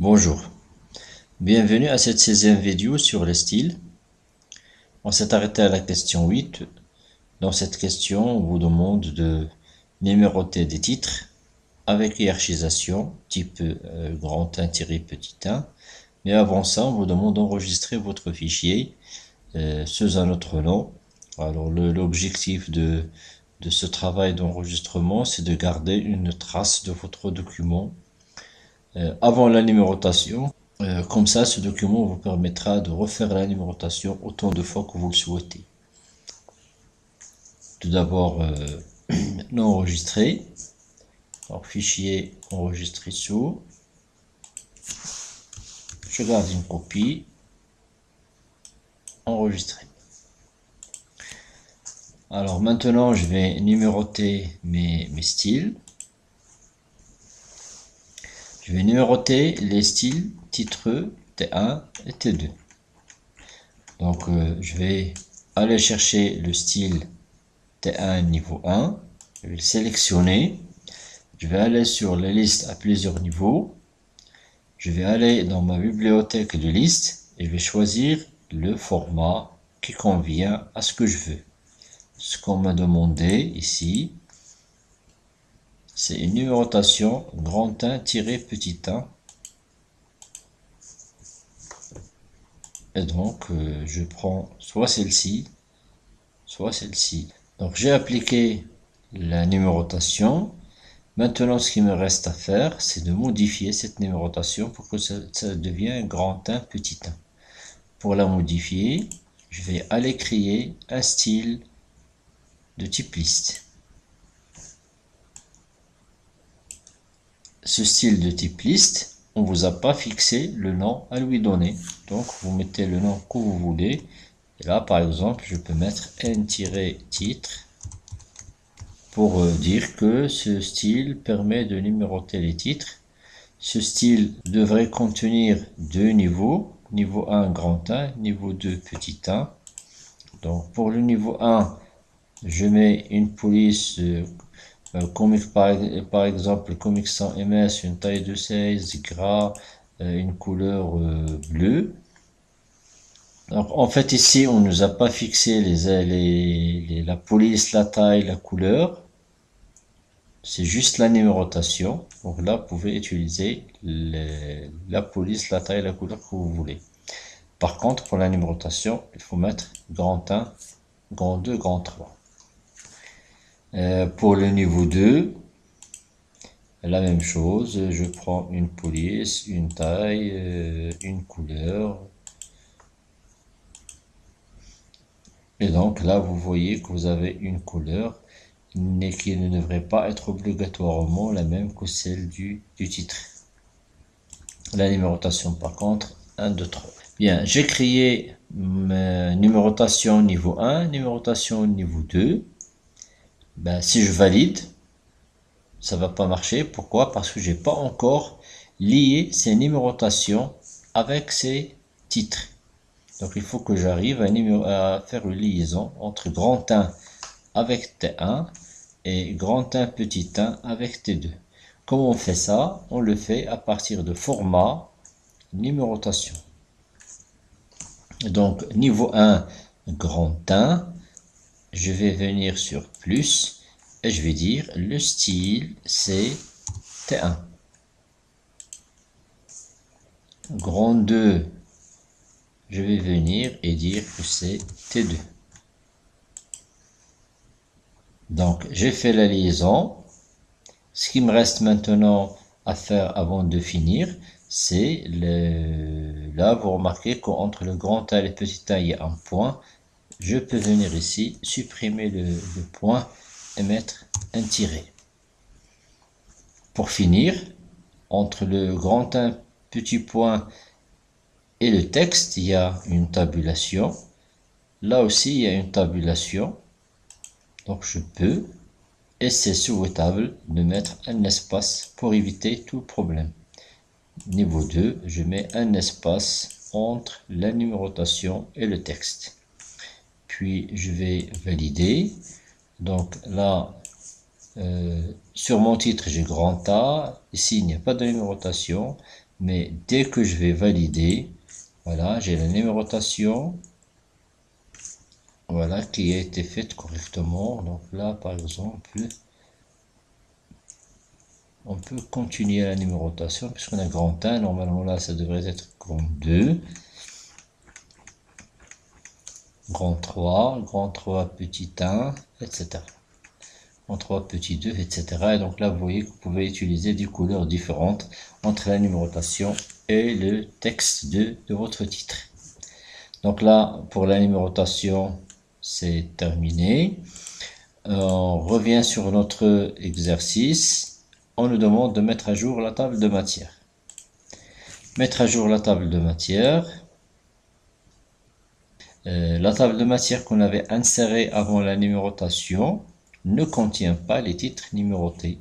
Bonjour, bienvenue à cette 16e vidéo sur le style. On s'est arrêté à la question 8. Dans cette question, on vous demande de numéroter des titres avec hiérarchisation, type grand 1-petit 1. Mais avant ça, on vous demande d'enregistrer votre fichier sous un autre nom. Alors l'objectif de ce travail d'enregistrement, c'est de garder une trace de votre document avant la numérotation. Comme ça, ce document vous permettra de refaire la numérotation autant de fois que vous le souhaitez. Tout d'abord, l'enregistrer. Alors, fichier enregistré sous. Je garde une copie. Enregistrer. Alors maintenant, je vais numéroter mes styles. Je vais numéroter les styles titreux T1 et T2. Donc, je vais aller chercher le style T1 niveau 1. Je vais le sélectionner. Je vais aller sur les listes à plusieurs niveaux. Je vais aller dans ma bibliothèque de listes et je vais choisir le format qui convient à ce que je veux. Ce qu'on m'a demandé ici, c'est une numérotation grand 1-petit 1. Et donc, je prends soit celle-ci, soit celle-ci. Donc, j'ai appliqué la numérotation. Maintenant, ce qui me reste à faire, c'est de modifier cette numérotation pour que ça devienne grand 1-petit 1. Pour la modifier, je vais aller créer un style de type liste. Ce style de type liste, on vous a pas fixé le nom à lui donner. Donc, vous mettez le nom que vous voulez. Et là, par exemple, je peux mettre n-titre pour dire que ce style permet de numéroter les titres. Ce style devrait contenir deux niveaux. Niveau 1, grand 1, niveau 2, petit 1. Donc, pour le niveau 1, je mets une police comic par exemple comic sans ms, une taille de 16, gras, une couleur bleue. Donc, en fait, ici, on nous a pas fixé la police, la taille, la couleur. C'est juste la numérotation. Donc là, vous pouvez utiliser la police, la taille, la couleur que vous voulez. Par contre, pour la numérotation, il faut mettre grand 1, grand 2, grand 3. Pour le niveau 2, la même chose. Je prends une police, une taille, une couleur. Et donc là, vous voyez que vous avez une couleur mais qui ne devrait pas être obligatoirement la même que celle du titre. La numérotation par contre, 1, 2, 3. Bien, j'ai créé ma numérotation niveau 1, numérotation niveau 2. Ben, si je valide, ça va pas marcher. Pourquoi? Parce que j'ai pas encore lié ces numérotations avec ces titres. Donc il faut que j'arrive à faire une liaison entre grand 1 avec T1 et grand 1 petit 1 avec T2. Comment on fait ça? On le fait à partir de format numérotation. Donc niveau 1 grand 1, je vais venir sur plus et je vais dire le style c'est T1. Grand 2, je vais venir et dire que c'est T2. Donc, j'ai fait la liaison. Ce qui me reste maintenant à faire avant de finir, c'est là, vous remarquez qu'entre le grand A et le petit a, il y a un point. Je peux venir ici, supprimer le point et mettre un tiret. Pour finir, entre le grand 1, petit point et le texte, il y a une tabulation. Là aussi, il y a une tabulation. Donc, je peux, et c'est souhaitable, de mettre un espace pour éviter tout problème. Niveau 2, je mets un espace entre la numérotation et le texte. Puis, je vais valider. Donc là, sur mon titre, j'ai grand A. Ici, il n'y a pas de numérotation. Mais dès que je vais valider, voilà, j'ai la numérotation, voilà, qui a été faite correctement. Donc là, par exemple, on peut continuer la numérotation puisqu'on a grand 1. Normalement, là, ça devrait être grand 2, grand 3, grand 3, petit 1, etc. Grand 3, petit 2, etc. Et donc là, vous voyez que vous pouvez utiliser des couleurs différentes entre la numérotation et le texte de votre titre. Donc là, pour la numérotation, c'est terminé. On revient sur notre exercice. On nous demande de mettre à jour la table de matière. Mettre à jour la table de matière. La table de matière qu'on avait insérée avant la numérotation ne contient pas les titres numérotés.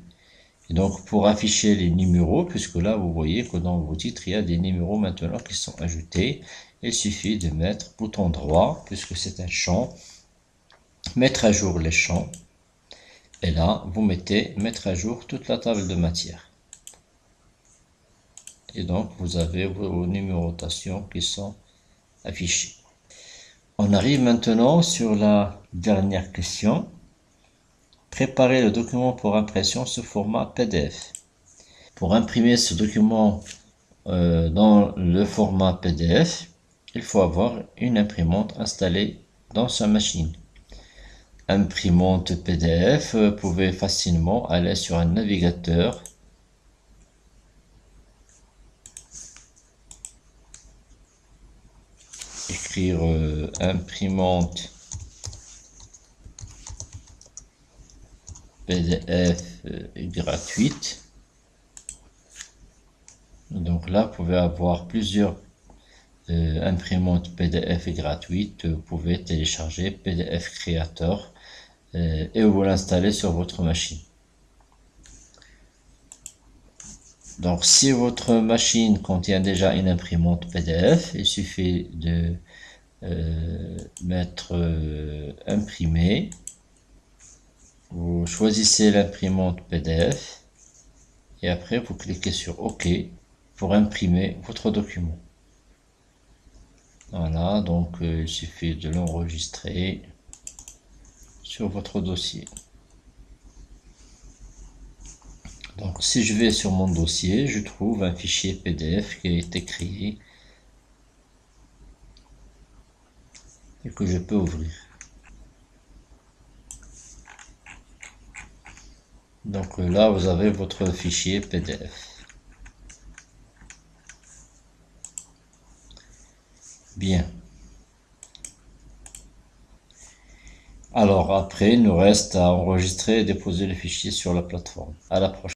Et donc, pour afficher les numéros, puisque là, vous voyez que dans vos titres, il y a des numéros maintenant qui sont ajoutés, il suffit de mettre bouton droit, puisque c'est un champ, mettre à jour les champs. Et là, vous mettez mettre à jour toute la table de matière. Et donc, vous avez vos numérotations qui sont affichées. On arrive maintenant sur la dernière question. Préparer le document pour impression sous format PDF. Pour imprimer ce document dans le format PDF, il faut avoir une imprimante installée dans sa machine. Imprimante PDF, vous pouvez facilement aller sur un navigateur. Écrire imprimante PDF gratuite. Donc là, vous pouvez avoir plusieurs imprimantes PDF gratuites. Vous pouvez télécharger PDF Creator et vous l'installer sur votre machine. Donc, si votre machine contient déjà une imprimante PDF, il suffit de mettre imprimer. Vous choisissez l'imprimante PDF et après vous cliquez sur OK pour imprimer votre document. Voilà, donc il suffit de l'enregistrer sur votre dossier. Donc si je vais sur mon dossier, je trouve un fichier PDF qui a été créé et que je peux ouvrir. Donc là, vous avez votre fichier PDF. Bien. Alors après, il nous reste à enregistrer et déposer le fichier sur la plateforme. À la prochaine.